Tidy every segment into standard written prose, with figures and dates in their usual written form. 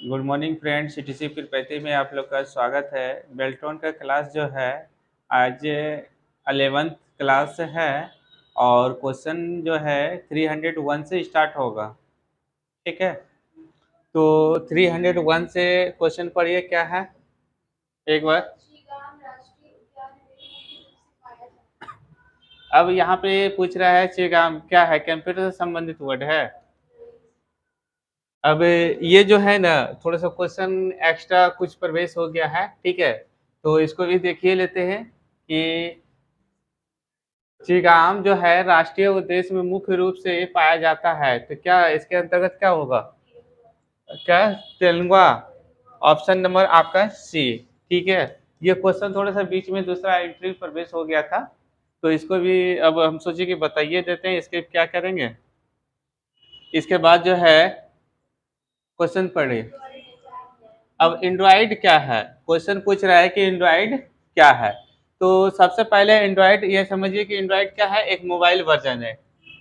Good morning friends, CTC Tirupati में आप लोग का स्वागत है। बेल्ट्रॉन का क्लास जो है आज 11th क्लास है और क्वेश्चन जो है 301 से स्टार्ट होगा। ठीक है, तो 301 से क्वेश्चन पढ़िए क्या है एक बार। अब यहाँ पे पूछ रहा है चिगाम क्या है, कंप्यूटर से संबंधित वर्ड है। अब ये जो है ना थोड़ा सा क्वेश्चन एक्स्ट्रा कुछ प्रवेश हो गया है, ठीक है, तो इसको भी देखिए लेते हैं कि चिगाम जो है राष्ट्रीय उद्देश्य में मुख्य रूप से पाया जाता है, तो क्या इसके अंतर्गत क्या होगा, क्या तेलुगा। ऑप्शन नंबर आपका सी। ठीक है, ये क्वेश्चन थोड़ा सा बीच में दूसरा एंट्री प्रवेश हो गया था, तो इसको भी अब हम सोचे कि बताइए देते हैं, इसके क्या करेंगे। इसके बाद जो है क्वेश्चन पढ़िए। अब एंड्रॉइड क्या है, क्वेश्चन पूछ रहा है कि एंड्रॉइड क्या है। तो सबसे पहले एंड्रॉइड ये समझिए कि एंड्रॉइड क्या है, एक मोबाइल वर्जन है,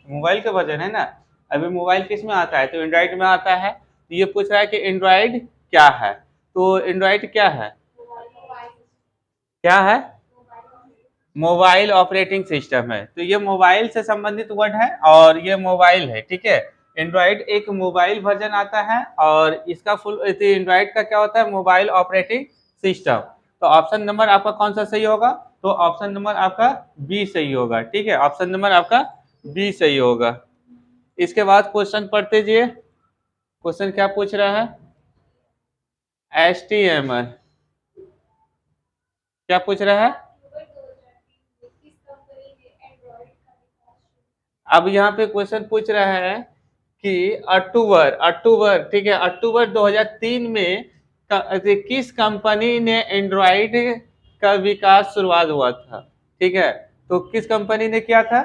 मोबाइल का वर्जन है ना। अभी मोबाइल किस में आता है, तो एंड्रॉइड में आता है। तो ये पूछ रहा है कि एंड्रॉइड क्या है, तो एंड्रॉइड क्या है, क्या है, मोबाइल ऑपरेटिंग सिस्टम है। तो ये मोबाइल से संबंधित वर्ड है और ये मोबाइल है, ठीक है। एंड्रॉइड एक मोबाइल वर्जन आता है और इसका फुल एंड्रॉइड का क्या होता है, मोबाइल ऑपरेटिंग सिस्टम। तो ऑप्शन नंबर आपका कौन सा सही होगा, तो ऑप्शन नंबर आपका बी सही होगा। ठीक है, ऑप्शन नंबर आपका बी सही होगा। इसके बाद क्वेश्चन पढ़ते जाइए। क्वेश्चन क्या पूछ रहा है, HTML क्या पूछ रहा है। अब यहाँ पे क्वेश्चन पूछ रहा है कि अक्टूबर अक्टूबर ठीक है, अक्टूबर 2003 में किस कंपनी ने एंड्रॉइड का विकास शुरुआत हुआ था। ठीक है, तो किस कंपनी ने किया था,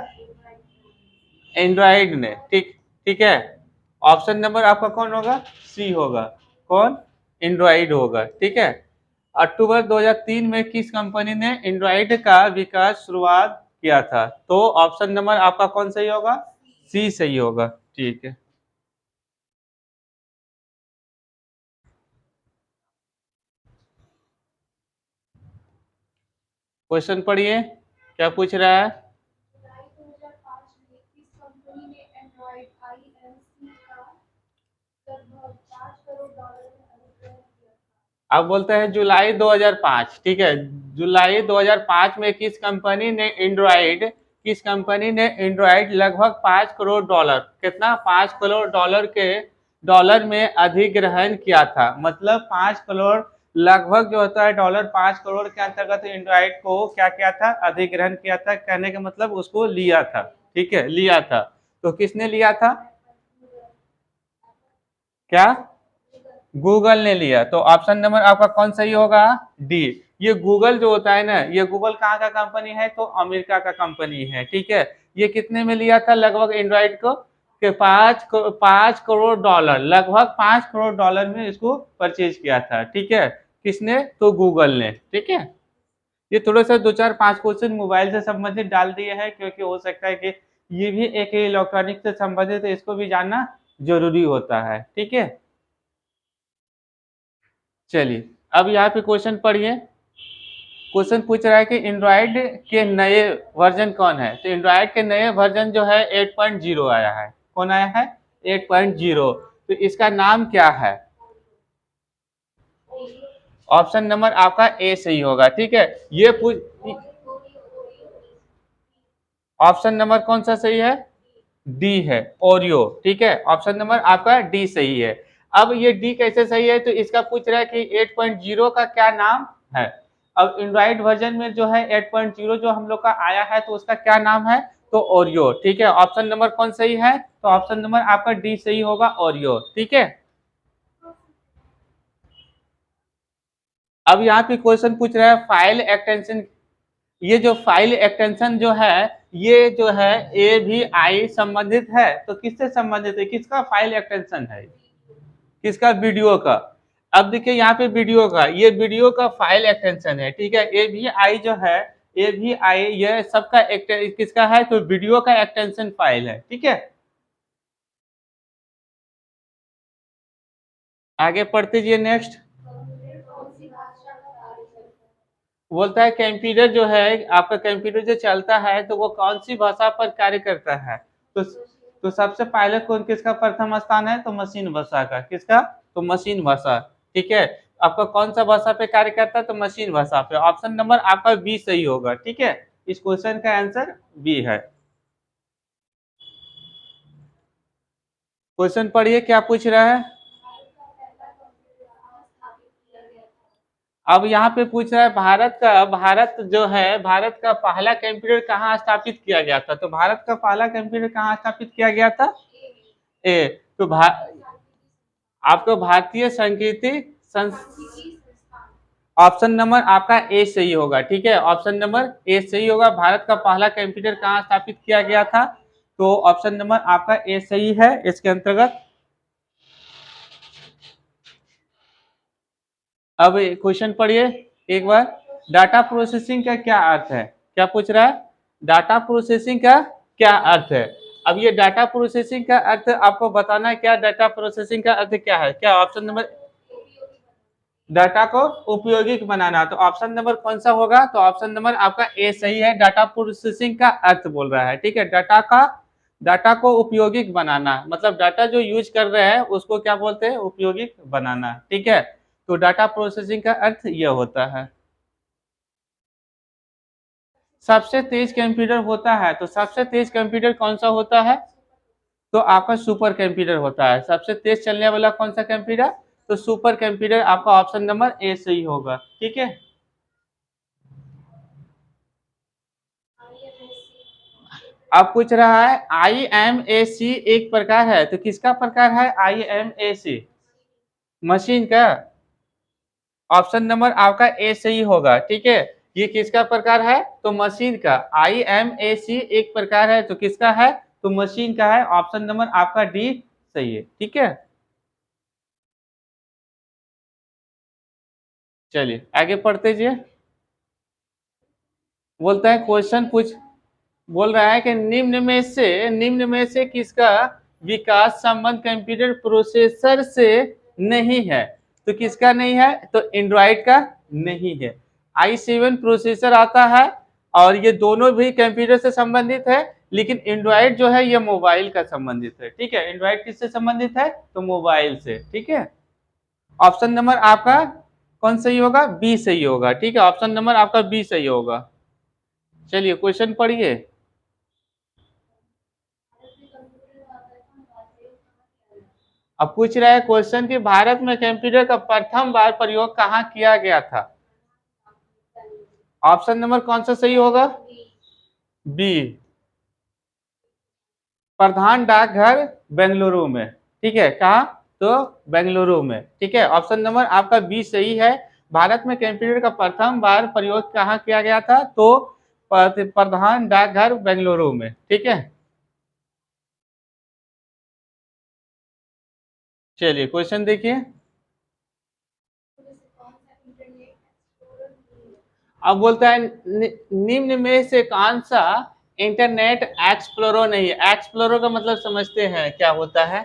एंड्रॉइड ने। ठीक, ठीक है। ऑप्शन नंबर आपका कौन होगा, सी होगा। कौन, एंड्रॉइड होगा। ठीक है, अक्टूबर 2003 में किस कंपनी ने एंड्रॉइड का विकास शुरुआत किया था, तो ऑप्शन नंबर आपका कौन सही होगा, सी सही होगा। ठीक है, क्वेश्चन पढ़िए क्या पूछ रहा है। अब बोलते हैं जुलाई 2005। ठीक है, जुलाई 2005 में किस कंपनी ने एंड्रॉइड लगभग 5 करोड़ डॉलर, कितना, 5 करोड़ डॉलर के डॉलर में अधिग्रहण किया था। मतलब 5 करोड़ लगभग जो होता है डॉलर, 5 करोड़ के अंतर्गत एंड्रॉइड को क्या किया था, अधिग्रहण किया था। कहने का मतलब उसको लिया था। ठीक है, लिया था। तो किसने लिया था, क्या, गूगल ने लिया। तो ऑप्शन नंबर आपका कौन सही होगा, डी। ये गूगल जो होता है ना, ये गूगल कहाँ का कंपनी है, तो अमेरिका का कंपनी है। ठीक है, ये कितने में लिया था लगभग एंड्रॉइड को, के 5 करोड़ डॉलर, लगभग 5 करोड़ डॉलर में इसको परचेज किया था। ठीक है, किसने, तो गूगल ने। ठीक है, ये थोड़ा सा दो चार पांच क्वेश्चन मोबाइल से संबंधित डाल दिए हैं, क्योंकि हो सकता है कि ये भी एक इलेक्ट्रॉनिक से संबंधित है, इसको भी जानना जरूरी होता है। ठीक है, चलिए अब यहाँ पे क्वेश्चन पढ़िए। क्वेश्चन पूछ रहा है कि एंड्रॉइड के नए वर्जन कौन है, तो एंड्रॉइड के नए वर्जन जो है 8.0 आया है। कौन आया है, 8.0। तो इसका नाम क्या है, ऑप्शन नंबर आपका ए सही होगा। ठीक है, ये पूछ, ऑप्शन नंबर कौन सा सही है, डी है, ओरियो। ठीक है, ऑप्शन नंबर आपका डी सही है। अब ये डी कैसे सही है, तो इसका पूछ रहा है कि 8.0 का क्या नाम है। अब एंड्रॉइड वर्जन में जो है 8.0 जो हम लोग का आया है, तो उसका क्या नाम है, तो ओरियो। ठीक है, ऑप्शन नंबर कौन सही है, तो ऑप्शन नंबर आपका डी सही होगा, ओरियो। ठीक है, अब यहाँ पे क्वेश्चन पूछ रहा है फाइल एक्सटेंशन। ये जो फाइल एक्सटेंशन जो है, ये जो है ए भी आई संबंधित है, तो किससे संबंधित है, किसका फाइल एक्सटेंशन है, किसका, वीडियो का। अब देखिए यहाँ पे वीडियो का, ये वीडियो का फाइल एक्सटेंशन है। ठीक है, ए भी आई जो है, ए भी आई ये सबका किसका है, तो वीडियो का एक्सटेंशन फाइल है। ठीक है, आगे पढ़ते जाइए नेक्स्ट। बोलता है कंप्यूटर जो है आपका, कंप्यूटर जो चलता है तो वो कौन सी भाषा पर कार्य करता है। तो सबसे पहले कौन किसका प्रथम स्थान है, तो मशीन भाषा का। किसका, तो मशीन भाषा। ठीक है, आपका कौन सा भाषा पे कार्य करता है, तो मशीन भाषा पे। ऑप्शन नंबर आपका बी सही होगा। ठीक है, इस क्वेश्चन का आंसर बी है। क्वेश्चन पढ़िए क्या पूछ रहा है। अब यहाँ पे पूछ रहा है भारत जो है, भारत का पहला कंप्यूटर कहाँ स्थापित किया गया था। तो भारत का पहला कंप्यूटर कहाँ स्थापित किया गया था, ए। तो आपको भारतीय सांख्यिकी ऑप्शन नंबर आपका ए सही होगा। ठीक है, ऑप्शन नंबर ए सही होगा। भारत का पहला कंप्यूटर कहाँ स्थापित किया गया था, तो ऑप्शन नंबर आपका ए सही है इसके अंतर्गत। अब क्वेश्चन पढ़िए एक बार। डाटा प्रोसेसिंग का क्या अर्थ है, क्या पूछ रहा है, डाटा प्रोसेसिंग का क्या अर्थ है। अब ये डाटा प्रोसेसिंग का अर्थ आपको बताना है, क्या डाटा प्रोसेसिंग का अर्थ क्या है। क्या ऑप्शन नंबर, डाटा को उपयोगिक बनाना। तो ऑप्शन नंबर कौन सा होगा, तो ऑप्शन नंबर आपका ए सही है। डाटा प्रोसेसिंग का अर्थ बोल रहा है। ठीक है, डाटा को उपयोगिक बनाना, मतलब डाटा जो यूज कर रहे हैं उसको क्या बोलते हैं, उपयोगिक बनाना। ठीक है, तो डाटा प्रोसेसिंग का अर्थ यह होता है। सबसे तेज कंप्यूटर होता है, तो सबसे तेज कंप्यूटर कौन सा होता है, तो आपका सुपर कंप्यूटर होता है। सबसे तेज चलने वाला कौन सा कंप्यूटर, तो सुपर कंप्यूटर। आपका ऑप्शन नंबर ए सही होगा। ठीक है, अब पूछ रहा है IMAC एक प्रकार है, तो किसका प्रकार है IMAC, मशीन का। ऑप्शन नंबर आपका ए सही होगा। ठीक है, ये किसका प्रकार है, तो मशीन का। IMAC एक प्रकार है, तो किसका है, तो मशीन का है। ऑप्शन नंबर आपका डी सही है। ठीक है, चलिए आगे पढ़ते जाइए। बोलता है क्वेश्चन पूछ, बोल रहा है कि निम्न में से किसका विकास संबंध कंप्यूटर प्रोसेसर से नहीं है। तो किसका नहीं है, तो एंड्रॉइड का नहीं है। i7 प्रोसेसर आता है और ये दोनों भी कंप्यूटर से संबंधित है, लेकिन एंड्रॉइड जो है ये मोबाइल का संबंधित है। ठीक है, एंड्रॉइड किससे संबंधित है, तो मोबाइल से। ठीक है, ऑप्शन नंबर आपका कौन सही होगा, बी सही होगा। ठीक है, ऑप्शन नंबर आपका बी सही होगा। चलिए क्वेश्चन पढ़िए। अब पूछ रहा है क्वेश्चन कि भारत में कंप्यूटर का प्रथम बार प्रयोग कहाँ किया गया था। ऑप्शन नंबर कौन सा सही होगा, बी, प्रधान डाकघर बेंगलुरु में। ठीक है, कहा, तो बेंगलुरु में। ठीक है, ऑप्शन नंबर आपका बी सही है। भारत में कंप्यूटर का प्रथम बार प्रयोग कहाँ किया गया था, तो प्रधान डाकघर बेंगलुरु में। ठीक है, चलिए क्वेश्चन देखिए। अब बोलता है निम्न में से कौन सा इंटरनेट एक्सप्लोरर नहीं है। एक्सप्लोरर का मतलब समझते हैं क्या होता है।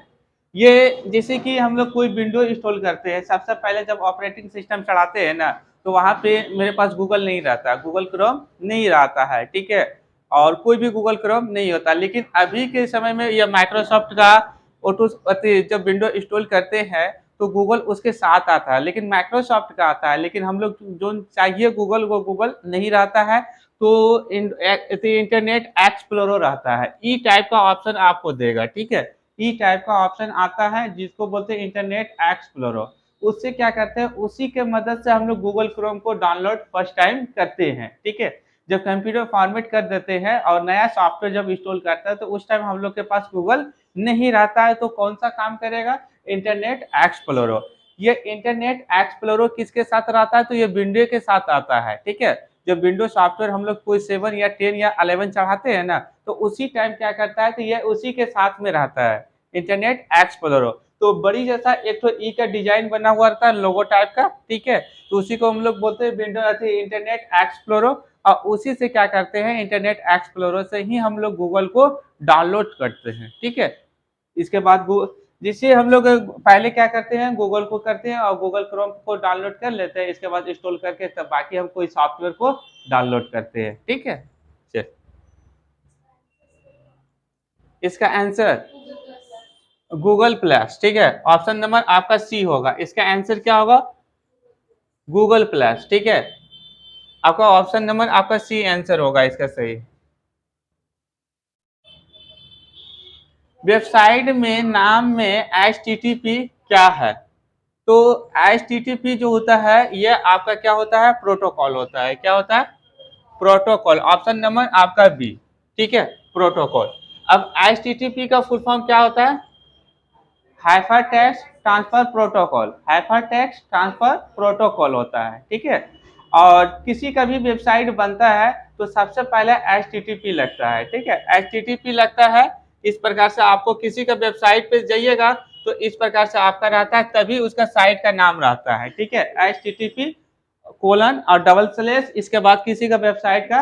ये जैसे कि हम लोग कोई विंडो इंस्टॉल करते हैं, सबसे पहले जब ऑपरेटिंग सिस्टम चढ़ाते हैं ना, तो वहां पे मेरे पास गूगल नहीं रहता, गूगल क्रोम नहीं रहता है। ठीक है, और कोई भी गूगल क्रोम नहीं होता। लेकिन अभी के समय में यह माइक्रोसॉफ्ट का ऑटो, जब विंडो इंस्टॉल करते हैं तो गूगल उसके साथ आता है, लेकिन माइक्रोसॉफ्ट का आता है। लेकिन हम लोग जो चाहिए गूगल, वो गूगल नहीं रहता है, तो इंटरनेट एक्सप्लोरर रहता है। ई टाइप का ऑप्शन आपको देगा। ठीक है, ई टाइप का ऑप्शन आता है जिसको बोलते हैं इंटरनेट एक्सप्लोरर। उससे क्या करते हैं, उसी के मदद से हम लोग गूगल क्रोम को डाउनलोड फर्स्ट टाइम करते हैं। ठीक है, जब कंप्यूटर फॉर्मेट कर देते हैं और नया सॉफ्टवेयर जब इंस्टॉल करता है, तो उस टाइम हम लोग के पास गूगल नहीं रहता है, तो कौन सा काम करेगा, इंटरनेट एक्सप्लोरर। ये इंटरनेट एक्सप्लोरर किसके साथ रहता है, तो ये विंडो के साथ आता है। ठीक है, जब विंडो सॉफ्टवेयर हम लोग कोई 7 या 10 या 11 चढ़ाते हैं ना, तो उसी टाइम क्या करता है, तो ये उसी के साथ में रहता है इंटरनेट एक्सप्लोरर। तो बड़ी जैसा एक तो ई का डिजाइन बना हुआ रहता है, लोगो टाइप का। ठीक है, तो उसी को हम लोग बोलते हैं विंडो इंटरनेट एक्सप्लोरर। और उसी से क्या करते हैं, इंटरनेट एक्सप्लोरर से ही हम लोग गूगल को डाउनलोड करते हैं। ठीक है, इसके बाद जिससे हम लोग पहले क्या करते हैं, गूगल को करते हैं और गूगल क्रोम को डाउनलोड कर लेते हैं, इसके बाद इंस्टॉल करके तब बाकी हम कोई सॉफ्टवेयर को डाउनलोड करते हैं। ठीक है, चल इसका आंसर गूगल प्लस। ठीक है, ऑप्शन नंबर आपका सी होगा, इसका आंसर क्या होगा, गूगल प्लस। ठीक है, आपका ऑप्शन नंबर आपका सी आंसर होगा इसका सही। वेबसाइट में नाम में HTTP क्या है? तो HTTP जो होता है ये आपका क्या होता है, प्रोटोकॉल होता है। क्या होता है, प्रोटोकॉल। ऑप्शन नंबर आपका बी। ठीक है, प्रोटोकॉल। अब HTTP का फुल फॉर्म क्या होता है, hypertext transfer protocol. Hypertext transfer protocol होता है। ठीक है, और किसी का भी वेबसाइट बनता है तो सबसे पहले HTTP लगता है। ठीक है, HTTP लगता है। इस प्रकार से आपको किसी का वेबसाइट पे जाइएगा तो इस प्रकार से आपका रहता है, तभी उसका साइट का नाम रहता है। ठीक है, HTTP कोलन और डबल स्लैश इसके बाद किसी का वेबसाइट का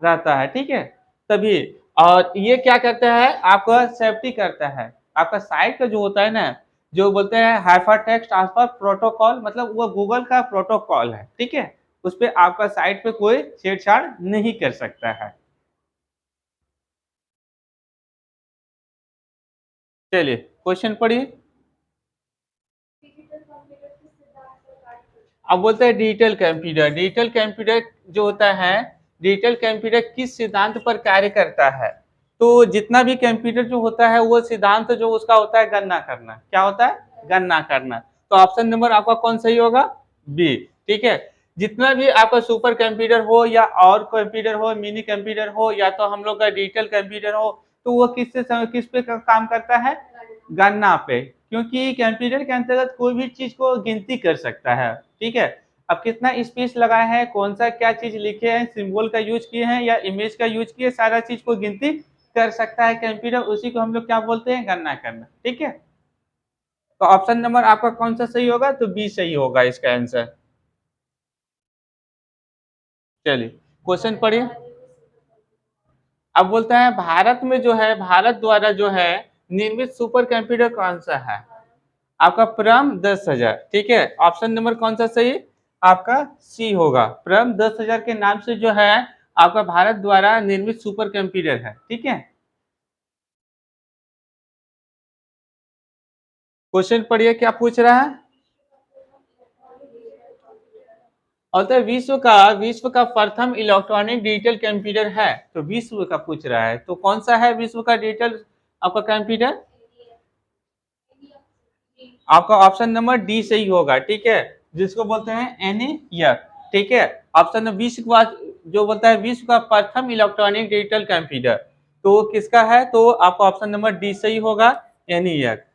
रहता है। ठीक है, तभी। और ये क्या करता है, आपका सेफ्टी करता है। आपका साइट का जो होता है ना, जो बोलते हैं हाइपरटेक्स्ट ट्रांसफर प्रोटोकॉल, मतलब वो गूगल का प्रोटोकॉल है। ठीक है, उस पर आपका साइट पे कोई छेड़छाड़ नहीं कर सकता है। चलिए क्वेश्चन पढ़िए। अब बोलते हैं डिजिटल कंप्यूटर। डिजिटल कंप्यूटर जो होता है, डिजिटल कंप्यूटर किस सिद्धांत पर कार्य करता है? तो जितना भी कंप्यूटर जो होता है वो सिद्धांत जो उसका होता है गणना करना। क्या होता है, गणना करना। तो ऑप्शन नंबर आपका कौन सही होगा, बी। ठीक है, जितना भी आपका सुपर कंप्यूटर हो या और कंप्यूटर हो, मिनी कंप्यूटर हो या तो हम लोग का डिजिटल कंप्यूटर हो, तो वो किस पे काम करता है, गणना पे। क्योंकि कंप्यूटर के अंतर्गत कोई भी चीज को गिनती कर सकता है। ठीक है, अब कितना स्पेस लगाए हैं, कौन सा क्या चीज लिखे हैं, सिंबल का यूज किए हैं या इमेज का यूज किए, सारा चीज को गिनती कर सकता है कंप्यूटर। उसी को हम लोग क्या बोलते हैं, गणना करना। ठीक है, तो ऑप्शन नंबर आपका कौन सा सही होगा, तो बी सही होगा इसका आंसर। चलिए क्वेश्चन पढ़िए। अब बोलता है भारत में जो है, भारत द्वारा जो है निर्मित सुपर कंप्यूटर कौन सा है? आपका परम 10,000। ठीक है, ऑप्शन नंबर कौन सा सही, आपका सी होगा। परम 10,000 के नाम से जो है आपका भारत द्वारा निर्मित सुपर कंप्यूटर है। ठीक है, क्वेश्चन पढ़िए क्या पूछ रहा है। और तो विश्व का प्रथम इलेक्ट्रॉनिक डिजिटल कंप्यूटर है, तो विश्व का पूछ रहा है, तो कौन सा है विश्व का डिजिटल आपका कंप्यूटर? आपका ऑप्शन नंबर डी सही होगा। ठीक है, जिसको बोलते हैं एनियक। ठीक है, ऑप्शन नंबर 20 के बाद जो बोलता है विश्व का प्रथम इलेक्ट्रॉनिक डिजिटल कंप्यूटर, तो किसका है, तो आपका ऑप्शन नंबर डी सही होगा, एनियक।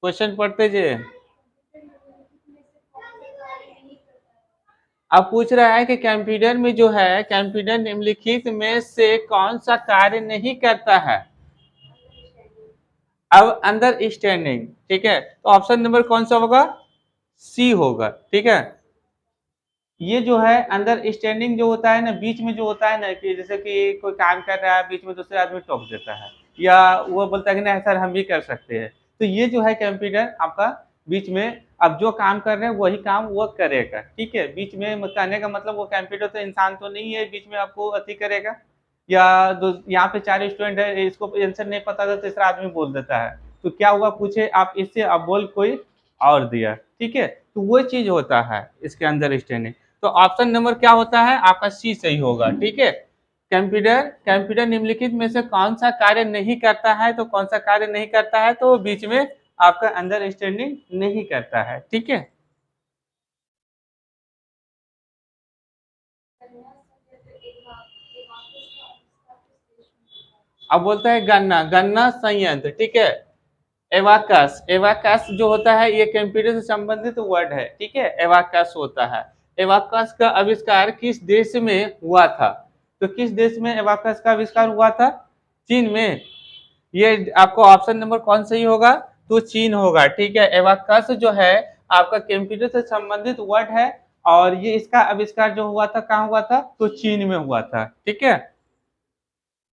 क्वेश्चन पढ़ते जे। अब पूछ रहा है कि कंप्यूटर में जो है, कंप्यूटर निम्नलिखित में से कौन सा कार्य नहीं करता है? अब अंदर स्टैंडिंग। ठीक है, तो ऑप्शन नंबर कौन सा होगा, सी होगा। ठीक है, ये जो है अंदर स्टैंडिंग जो होता है ना, बीच में जो होता है ना, कि जैसे कि कोई काम कर रहा है बीच में दूसरे आदमी टोक देता है, या वो बोलता है कि नहीं सर हम भी कर सकते हैं, तो ये जो है कंप्यूटर आपका बीच में, अब जो काम कर रहे हैं वही काम वो करेगा। ठीक है, बीच में कहने का मतलब वो कंप्यूटर तो इंसान तो नहीं है बीच में आपको अति करेगा। या यहाँ पे 4 स्टूडेंट है, इसको आंसर नहीं पता था, तीसरा आदमी बोल देता है, तो क्या हुआ, पूछे आप इससे, आप बोल कोई और दिया। ठीक है, तो वो चीज होता है इसके अंदर स्टैंडिंग। तो ऑप्शन नंबर क्या होता है आपका, सी सही होगा। ठीक है, कंप्यूटर कंप्यूटर निम्नलिखित में से कौन सा कार्य नहीं करता है, तो कौन सा कार्य नहीं करता है, तो बीच में आपका अंदर स्टैंडिंग नहीं करता है। ठीक है, अब बोलता है गन्ना, गन्ना संयंत्र। ठीक है, एवाकस, एवाकस जो होता है ये कंप्यूटर से संबंधित वर्ड है। ठीक है, एवाकस होता है। एवाकस का आविष्कार किस देश में हुआ था? तो किस देश में एवाकस का आविष्कार हुआ था? चीन में। ये आपको ऑप्शन नंबर कौन सही होगा, तो चीन होगा। ठीक है, एवाकस जो है आपका कंप्यूटर से संबंधित वर्ड है, और ये इसका आविष्कार जो हुआ था कहाँ हुआ था, तो चीन में हुआ था। ठीक है,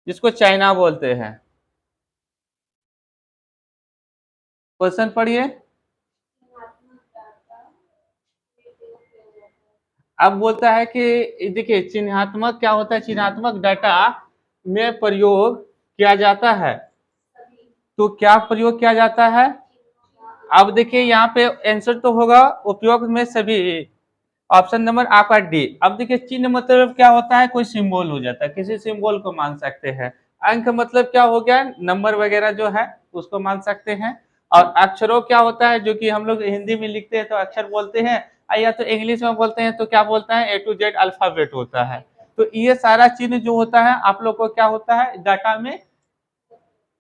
जिसको चाइना बोलते हैं। क्वेश्चन पढ़िए। अब बोलता है कि देखिए चिन्हात्मक क्या होता है, चिन्हात्मक डाटा में प्रयोग किया जाता है। तो क्या प्रयोग किया जाता है? अब देखिए यहाँ पे आंसर तो होगा उपयोग में सभी, ऑप्शन नंबर आपका डी। अब देखिए चिन्ह मतलब क्या होता है, कोई सिंबल हो जाता है, किसी सिंबल को मान सकते हैं। अंक मतलब क्या हो गया, नंबर वगैरह जो है उसको मान सकते हैं। और अक्षरों क्या होता है, जो कि हम लोग हिंदी में लिखते हैं तो अक्षर बोलते हैं, या तो इंग्लिश में बोलते हैं तो क्या बोलता है, ए टू जेड अल्फाबेट होता है। तो ये सारा चिन्ह जो होता है आप लोग को क्या होता है, डाटा में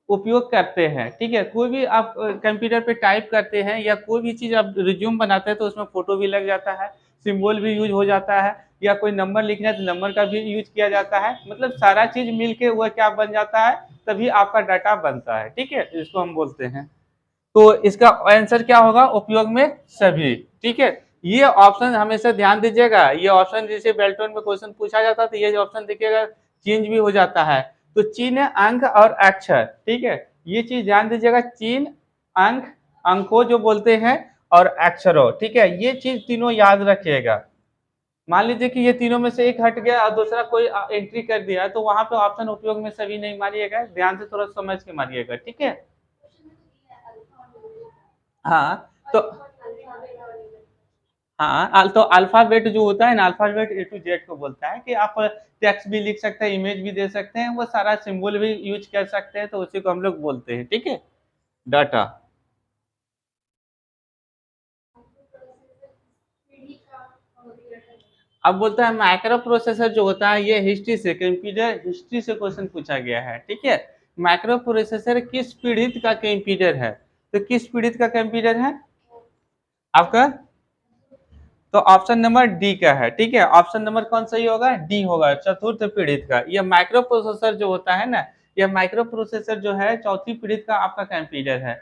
उपयोग करते हैं। ठीक है, कोई भी आप कंप्यूटर पे टाइप करते हैं या कोई भी चीज आप रिज्यूम बनाते हैं तो उसमें फोटो भी लग जाता है, सिंबल भी यूज हो जाता है, या कोई नंबर लिखना है तो नंबर का भी यूज किया जाता है। मतलब सारा चीज मिलके वह क्या बन जाता है, तभी आपका डाटा बनता है। ठीक है, इसको हम बोलते हैं। तो इसका आंसर क्या होगा, उपयोग में सभी। ठीक है, ये ऑप्शन हमेशा ध्यान दीजिएगा। ये ऑप्शन जैसे बेल्टोन में क्वेश्चन पूछा जाता है तो ये ऑप्शन देखिएगा चेंज भी हो जाता है। तो चिन्ह, अंक और अक्षर, ठीक है, ये चीज ध्यान दीजिएगा। चिन्ह, अंक, अंकों जो बोलते हैं, और अक्षरों। ठीक है, ये चीज तीनों याद रखिएगा। मान लीजिए कि ये तीनों में से एक हट गया और दूसरा कोई एंट्री कर दिया तो वहां पे ऑप्शन उपयोग में सभी नहीं मारिएगा, ध्यान से थोड़ा समझ के मारिएगा। ठीक है, हाँ। तो हाँ, तो अल्फाबेट जो होता है ना, अल्फाबेट ए टू जेड को बोलता है कि आप टेक्स्ट भी लिख सकते हैं, इमेज भी दे सकते हैं, वो सारा सिंबल भी यूज कर सकते हैं, तो उसी को हम लोग बोलते हैं। ठीक है, डाटा। अब बोलता है माइक्रो प्रोसेसर जो होता है ये हिस्ट्री से, कंप्यूटर हिस्ट्री से क्वेश्चन पूछा गया है। ठीक है, माइक्रो प्रोसेसर किस पीढ़ी का कंप्यूटर है? तो किस पीढ़ी का कंप्यूटर है आपका? तो ऑप्शन नंबर डी का है। ठीक है, ऑप्शन नंबर कौन सही होगा, डी होगा, चतुर्थ पीढ़ी का। यह माइक्रो प्रोसेसर जो होता है ना, यह माइक्रो प्रोसेसर जो है चौथी पीढ़ी का आपका कंप्यूटर है।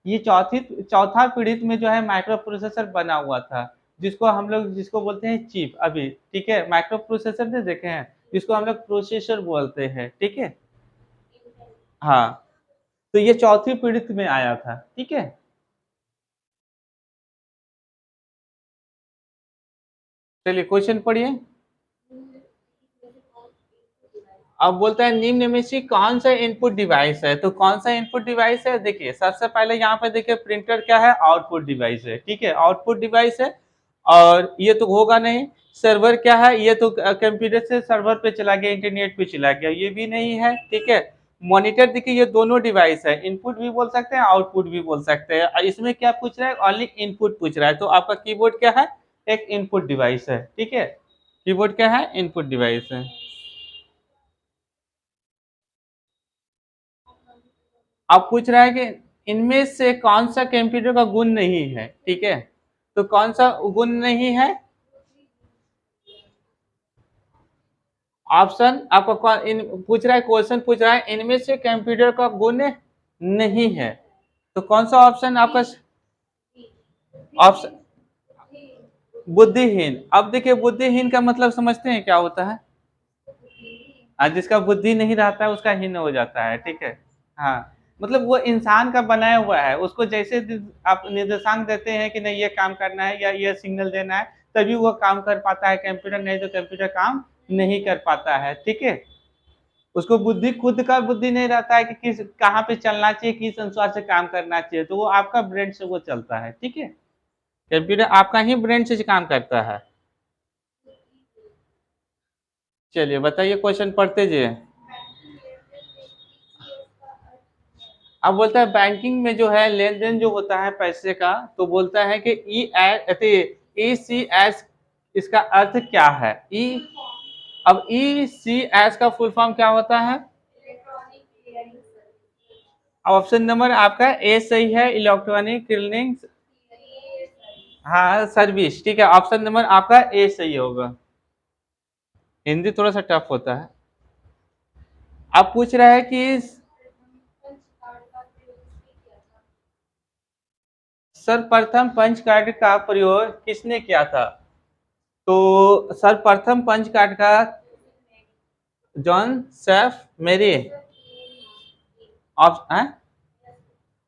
ये चौथा पीढ़ी में जो है माइक्रो प्रोसेसर बना हुआ था, जिसको हम लोग जिसको बोलते हैं चिप अभी। ठीक है, माइक्रो प्रोसेसर ने देखे हैं, जिसको हम लोग प्रोसेसर बोलते हैं। ठीक है, हाँ। तो ये चौथी पीढ़ी में आया था। ठीक है, चलिए क्वेश्चन पढ़िए। अब बोलता है निम्न में से कौन सा इनपुट डिवाइस है? तो कौन सा इनपुट डिवाइस है, देखिए सबसे पहले यहाँ पे देखिए प्रिंटर क्या है, आउटपुट डिवाइस है। ठीक है, आउटपुट डिवाइस है। और ये तो होगा नहीं। सर्वर क्या है, ये तो कंप्यूटर से सर्वर पे चला गया, इंटरनेट पे चला गया, ये भी नहीं है। ठीक है, मॉनिटर देखिए ये दोनों डिवाइस है, इनपुट भी बोल सकते हैं आउटपुट भी बोल सकते हैं। और इसमें क्या पूछ रहा है, ओनली इनपुट पूछ रहा है, तो आपका कीबोर्ड क्या है, एक इनपुट डिवाइस है। ठीक है, कीबोर्ड क्या है, इनपुट डिवाइस है। अब पूछ रहा है कि इनमें से कौन सा कंप्यूटर का गुण नहीं है। ठीक है, तो कौन सा गुण नहीं है, ऑप्शन आपको पूछ रहा है, क्वेश्चन पूछ रहा है इनमें से कंप्यूटर का गुण नहीं है। तो कौन सा ऑप्शन आपका ऑप्शन, बुद्धिहीन। अब देखिए बुद्धिहीन का मतलब समझते हैं क्या होता है, जिसका बुद्धि नहीं रहता है उसका हीन हो जाता है। ठीक है, हाँ, मतलब वो इंसान का बनाया हुआ है, उसको जैसे आप निर्देशांक देते हैं कि नहीं ये काम करना है या ये सिग्नल देना है, तभी वो काम कर पाता है कंप्यूटर, नहीं तो कंप्यूटर काम नहीं कर पाता है। ठीक है, उसको बुद्धि, खुद का बुद्धि नहीं रहता है कि किस कहाँ पे चलना चाहिए, किस अनुसार से काम करना चाहिए, तो वो आपका ब्रेन से वो चलता है। ठीक है, कंप्यूटर आपका ही ब्रेन से काम करता है। चलिए बताइए, क्वेश्चन पढ़ते जाइए। अब बोलता है बैंकिंग में जो है लेन देन जो होता है पैसे का, तो बोलता है कि ई सी एस, इसका अर्थ क्या है, ई। अब ई सी एस का फुल फॉर्म क्या होता है? ऑप्शन नंबर आपका ए सही है, इलेक्ट्रॉनिक क्लियरिंग, हाँ सर्विस। ठीक है, ऑप्शन नंबर आपका ए सही होगा। हिंदी थोड़ा सा टफ होता है। अब पूछ रहा है कि सर्वप्रथम पंच कार्ड का प्रयोग किसने किया था? तो सर्वप्रथम पंच कार्ड का जॉन सेफ मेरी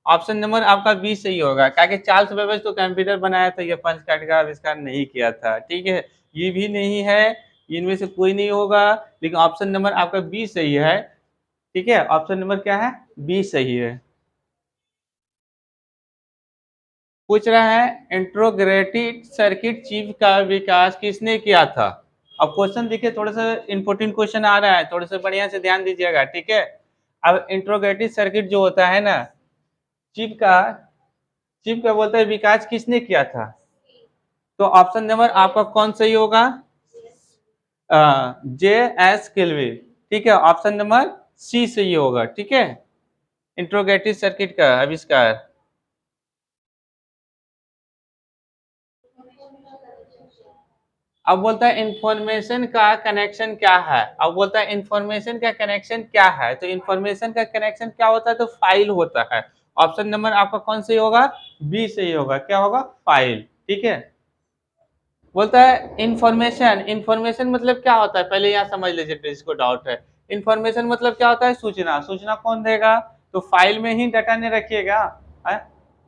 ऑप्शन नंबर आपका बी सही होगा, क्या कि चार्ल्स बेबेज तो कंप्यूटर बनाया था, ये पंच कार्ड का आविष्कार नहीं किया था। ठीक है, ये भी नहीं है, इनमें से कोई नहीं होगा, लेकिन ऑप्शन नंबर आपका बी सही है। ठीक है, ऑप्शन नंबर क्या है, बी सही है। पूछ रहा है इंट्रोग्रेटेड सर्किट चिप का विकास किसने किया था। अब क्वेश्चन देखिए, थोड़ा सा इंपोर्टेंट क्वेश्चन आ रहा है, थोड़ा सा बढ़िया से ध्यान दीजिएगा। ठीक है, अब इंट्रोग्रेटेड सर्किट जो होता है ना, चिप का चिप का बोलते हैं विकास किसने किया था। तो ऑप्शन नंबर आपका कौन सही होगा, जे एस किल्वी। ठीक है, ऑप्शन नंबर सी सही होगा। ठीक है, इंट्रोगेटिव सर्किट का आविष्कार। अब बोलता है इंफॉर्मेशन का कनेक्शन क्या है। अब बोलता है इंफॉर्मेशन का कनेक्शन क्या है, तो इंफॉर्मेशन का कनेक्शन क्या होता है, तो फाइल होता है। ऑप्शन नंबर आपका कौन सही होगा, बी सही होगा। क्या होगा, फाइल। ठीक है, बोलता है इंफॉर्मेशन, इंफॉर्मेशन मतलब क्या होता है, पहले यहाँ समझ लीजिए जिसको डाउट है। इंफॉर्मेशन मतलब क्या होता है, सूचना। सूचना कौन देगा, तो फाइल में ही डाटा नहीं रखिएगा,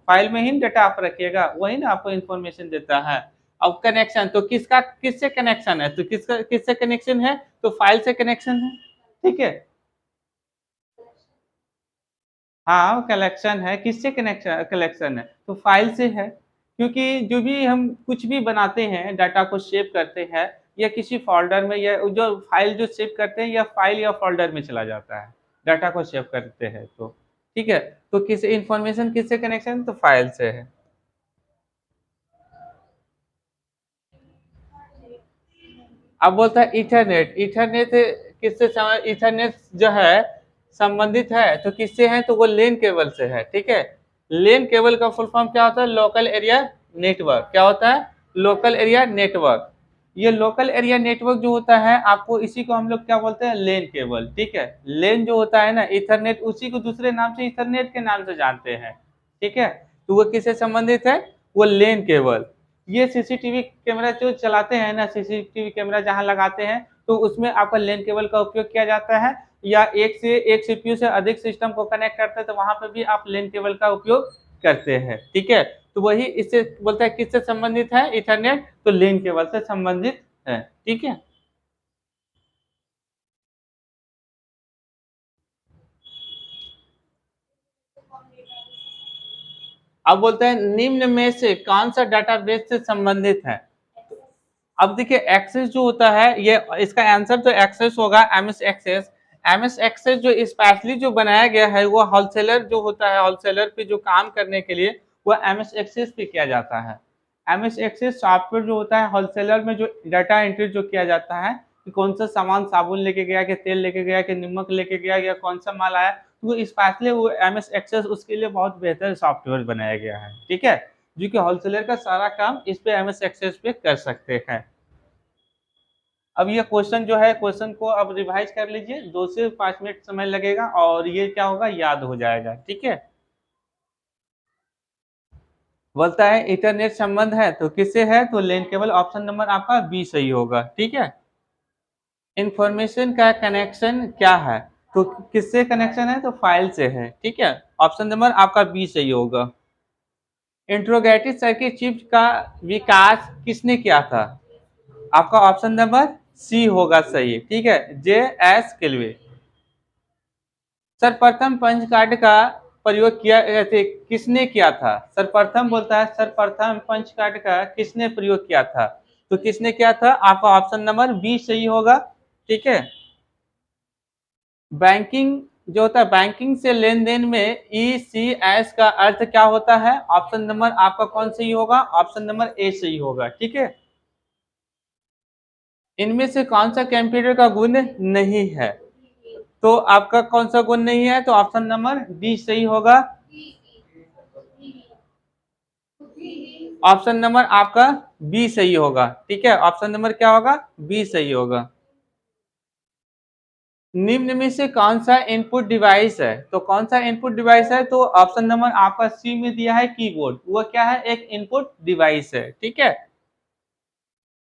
फाइल में ही डाटा आप रखिएगा, वही ना आपको इंफॉर्मेशन देता है। अब कनेक्शन तो किसका, किससे कनेक्शन है, तो किसका किससे कनेक्शन है, तो फाइल से कनेक्शन है। ठीक है, हाँ कलेक्शन है, किससे कनेक्शन कलेक्शन है, तो फाइल से है। क्योंकि जो भी हम कुछ भी बनाते हैं, डाटा को सेव करते हैं, या किसी फोल्डर में, या जो फाइल जो सेव करते हैं, या फाइल या फोल्डर में चला जाता है, डाटा को सेव करते हैं तो। ठीक है, तो किस इंफॉर्मेशन किससे कनेक्शन, तो फाइल से है। अब बोलता है इथरनेट, इथरनेट किससे इथरनेट जो है संबंधित है, तो किससे है, तो वो लेन केबल से है। ठीक है, लेन केबल का फुल फॉर्म क्या होता है, लोकल एरिया नेटवर्क। क्या होता है, लोकल एरिया नेटवर्क। ये लोकल एरिया नेटवर्क जो होता है, आपको इसी को हम लोग क्या बोलते हैं, लेन केबल। ठीक है, लेन जो होता है ना, इथरनेट, उसी को दूसरे नाम से इथरनेट के नाम से जानते हैं। ठीक है, तो वो किससे संबंधित है, वो लेन केबल। ये सीसीटीवी कैमरा जो चलाते हैं ना, सीसीटीवी कैमरा जहां लगाते हैं, तो उसमें आपका लेन केबल का उपयोग किया जाता है, या एक सीपीयू से अधिक सिस्टम को कनेक्ट करते हैं, तो वहां पर भी आप लेन केबल का उपयोग करते हैं। ठीक है, तो वही इससे बोलता है किससे संबंधित है, इथरनेट, तो लेन केबल से संबंधित है। ठीक है, अब बोलते हैं निम्न में से कौन सा डाटाबेस से संबंधित है। अब देखिए एक्सेस जो होता है, ये इसका आंसर तो एक्सेस होगा, एमएस एक्सेस। एमएस एक्सेस जो स्पेशली जो बनाया गया है, वो होलसेलर जो होता है, होलसेलर पे जो काम करने के लिए, वो एमएस एक्सेस पे किया जाता है। एमएस एक्सेस सॉफ्टवेयर जो होता है, होलसेलर में जो डाटा एंट्री जो किया जाता है, कि कौन सा सामान साबुन लेके गया, कि तेल लेके गया, कि नमक लेके गया, या कौन सा माल आया, तो वो स्पेशली वो एमएस एक्सेस उसके लिए बहुत बेहतर सॉफ्टवेयर बनाया गया है। ठीक है, जो कि होलसेलर का सारा काम इस पे एमएस एक्सेस पे कर सकते हैं। अब ये क्वेश्चन जो है, क्वेश्चन को अब रिवाइज कर लीजिए, 2 से 5 मिनट समय लगेगा, और ये क्या होगा, याद हो जाएगा। ठीक है, बोलता है इंटरनेट संबंध है तो किससे है, तो लेन केबल। ऑप्शन नंबर आपका बी सही होगा। ठीक है, इंफॉर्मेशन का कनेक्शन क्या है, तो किससे कनेक्शन है, तो फाइल से है। ठीक है, ऑप्शन नंबर आपका बी सही होगा। इंट्रोगेटिव सर्किट चिप का विकास किसने किया था, आपका ऑप्शन नंबर सी होगा सही। ठीक है, जे एस किल्वे। सर्वप्रथम पंच कार्ड का प्रयोग किया किसने किया था, सर्वप्रथम बोलता है सर्वप्रथम पंच कार्ड का किसने प्रयोग किया था, तो किसने किया था, आपका ऑप्शन नंबर बी सही होगा। ठीक है, बैंकिंग जो होता है, बैंकिंग से लेन देन में ईसीएस का अर्थ क्या होता है, ऑप्शन नंबर आपका कौन सही होगा, ऑप्शन नंबर ए सही होगा। ठीक है, इनमें से कौन सा कंप्यूटर का गुण नहीं है, तो आपका कौन सा गुण नहीं है, तो ऑप्शन नंबर डी सही होगा। ऑप्शन नंबर आपका बी सही होगा। ठीक है, ऑप्शन नंबर क्या होगा, बी सही होगा। निम्न में से कौन सा इनपुट डिवाइस है, तो कौन सा इनपुट डिवाइस है, तो ऑप्शन नंबर आपका सी में दिया है कीबोर्ड। वो क्या है, एक इनपुट डिवाइस है। ठीक है,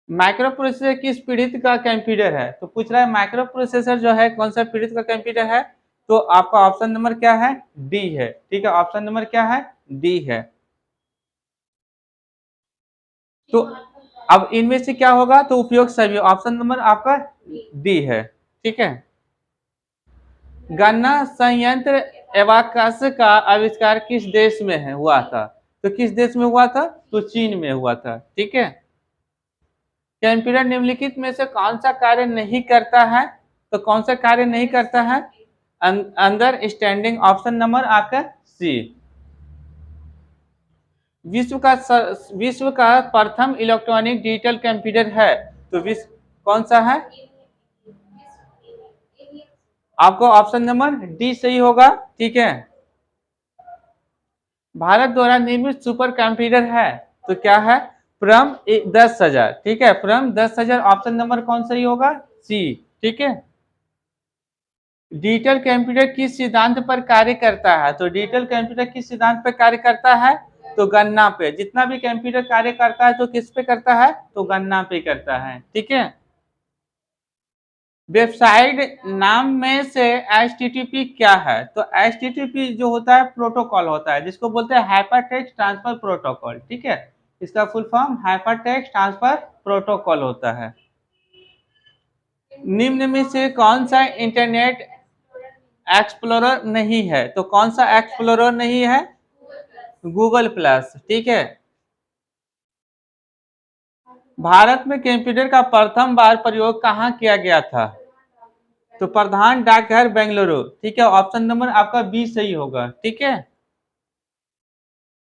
माइक्रो प्रोसेसर किस पीढ़ी का कंप्यूटर है? तो पूछ रहा है माइक्रो प्रोसेसर जो है कौन सा पीढ़ी का कंप्यूटर है? तो आपका ऑप्शन नंबर क्या है? डी है। ठीक है, ऑप्शन नंबर क्या है? डी है। तो अब इनमें से क्या होगा? तो उपयोग सभी, ऑप्शन नंबर आपका डी है। ठीक है। गन्ना संयंत्र एवाकस का आविष्कार किस देश में है हुआ था? तो किस देश में हुआ था? तो चीन में हुआ था। ठीक है। कंप्यूटर निम्नलिखित में से कौन सा कार्य नहीं करता है? तो कौन सा कार्य नहीं करता है? अंदर स्टैंडिंग, ऑप्शन नंबर आपका सी। विश्व का प्रथम इलेक्ट्रॉनिक डिजिटल कंप्यूटर है, तो विश्व कौन सा है? आपको ऑप्शन नंबर डी सही होगा। ठीक है। भारत द्वारा निर्मित सुपर कंप्यूटर है, तो क्या है? प्रम 10,000। ठीक है, प्रम 10,000, ऑप्शन नंबर कौन सही होगा? सी। ठीक है। डिजिटल कंप्यूटर किस सिद्धांत पर कार्य करता है? तो डिजिटल कंप्यूटर किस सिद्धांत पर कार्य करता है? तो गणना पे। जितना भी कंप्यूटर कार्य करता है तो किस पे करता है? तो गणना पे करता है। ठीक है। वेबसाइट नाम में से HTTP क्या है? तो HTTP जो होता है प्रोटोकॉल होता है, जिसको बोलते हैं हाइपर टेक्स्ट ट्रांसफर प्रोटोकॉल। ठीक है, इसका full form hyper text transfer protocol होता है। निम्न में से कौन सा इंटरनेट एक्सप्लोरर नहीं है? तो कौन सा एक्सप्लोरर नहीं है? Google plus. ठीक है। भारत में कंप्यूटर का प्रथम बार प्रयोग कहाँ किया गया था? तो प्रधान डाकघर बेंगलुरु। ठीक है, ऑप्शन नंबर आपका बी सही होगा। ठीक है।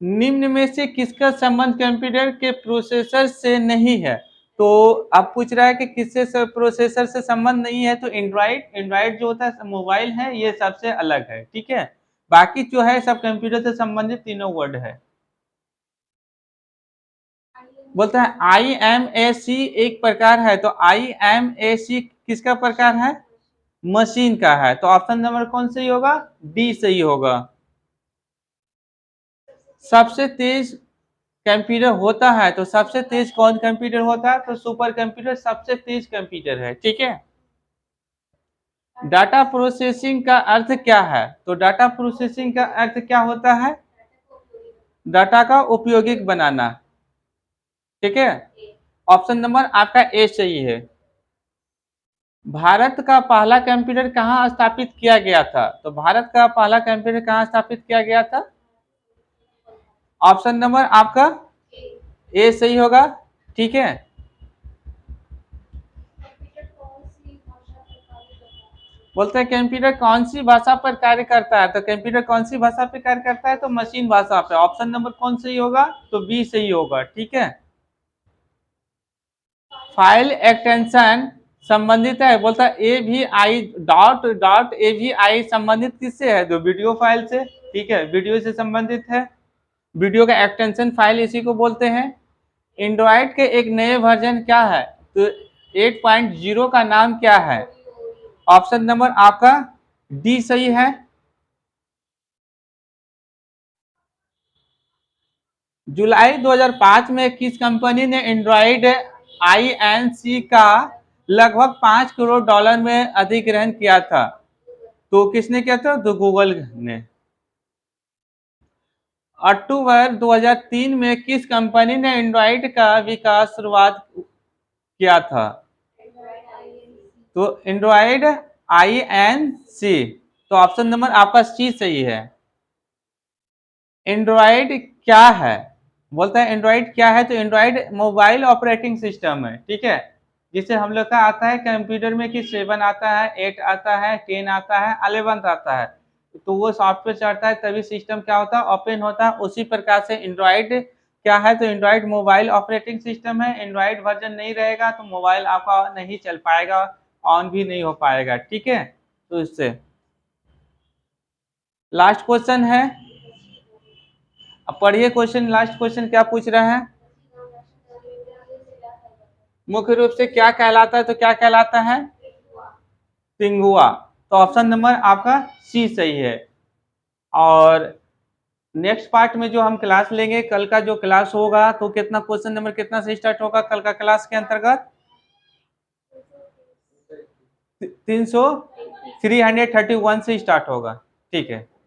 निम्न में से किसका संबंध कंप्यूटर के प्रोसेसर से नहीं है? तो अब पूछ रहा है कि किससे प्रोसेसर से संबंध नहीं है? तो एंड्रॉइड, एंड्रॉइड जो होता है मोबाइल है, ये सबसे अलग है। ठीक है, बाकी जो है सब कंप्यूटर से संबंधित तीनों वर्ड है। बोलता है IMAC एक प्रकार है, तो IMAC किसका प्रकार है? मशीन का है। तो ऑप्शन नंबर कौन सही होगा? डी सही होगा। सबसे तेज कंप्यूटर होता है, तो सबसे तेज कौन कंप्यूटर होता है? तो सुपर कंप्यूटर सबसे तेज कंप्यूटर है। ठीक है। डाटा प्रोसेसिंग का अर्थ क्या है? तो डाटा प्रोसेसिंग का अर्थ क्या होता है? डाटा का उपयोगिक बनाना। ठीक है, ऑप्शन नंबर आपका ए सही है। भारत का पहला कंप्यूटर कहाँ स्थापित किया गया था? तो भारत का पहला कंप्यूटर कहाँ स्थापित किया गया था? ऑप्शन नंबर आपका ए सही होगा। ठीक है। बोलते हैं कंप्यूटर कौन सी भाषा पर कार्य करता है? तो कंप्यूटर कौन सी भाषा पे कार्य करता है? तो मशीन भाषा पे। ऑप्शन नंबर कौन सही होगा? तो बी सही होगा। ठीक है। फाइल एक्सटेंशन संबंधित है, बोलता है AVI डॉट डॉट AVI संबंधित किससे है? तो वीडियो फाइल से। ठीक है, वीडियो से संबंधित है। वीडियो का एक्सटेंशन फाइल इसी को बोलते हैं। एंड्रॉइड के एक नए वर्जन क्या है? तो 8.0 का नाम क्या है? ऑप्शन नंबर आपका डी सही है। जुलाई 2005 में किस कंपनी ने एंड्रॉइड INC का लगभग 5 करोड़ डॉलर में अधिग्रहण किया था? तो किसने किया था? तो गूगल ने। अक्टूबर 2003 में किस कंपनी ने एंड्रॉइड का विकास शुरुआत किया था? तो एंड्रॉइड INC। तो ऑप्शन नंबर आपका सी सही है। एंड्रॉइड क्या है? बोलता है एंड्रॉइड क्या है? तो एंड्रॉइड मोबाइल ऑपरेटिंग सिस्टम है। ठीक है, जिसे हम लोग का आता है कंप्यूटर में कि 7 आता है, 8 आता है, 10 आता है, 11 आता है, तो वो सॉफ्टवेयर चढ़ता है तभी सिस्टम क्या होता है? ओपन होता है। उसी प्रकार से एंड्रॉइड क्या है? तो एंड्रॉइड मोबाइल ऑपरेटिंग सिस्टम है। एंड्रॉइड वर्जन नहीं रहेगा तो मोबाइल आपका नहीं चल पाएगा, ऑन भी नहीं हो पाएगा। ठीक है, तो इससे लास्ट क्वेश्चन है। अब पढ़िए क्वेश्चन, लास्ट क्वेश्चन क्या पूछ रहा है? मुख्य रूप से क्या कहलाता है? तो क्या कहलाता है? सिंगुआ। तो ऑप्शन नंबर आपका सी सही है। और नेक्स्ट पार्ट में जो हम क्लास लेंगे, कल का जो क्लास होगा तो कितना क्वेश्चन नंबर कितना से स्टार्ट होगा कल का क्लास के अंतर्गत? 331 से स्टार्ट होगा। ठीक है।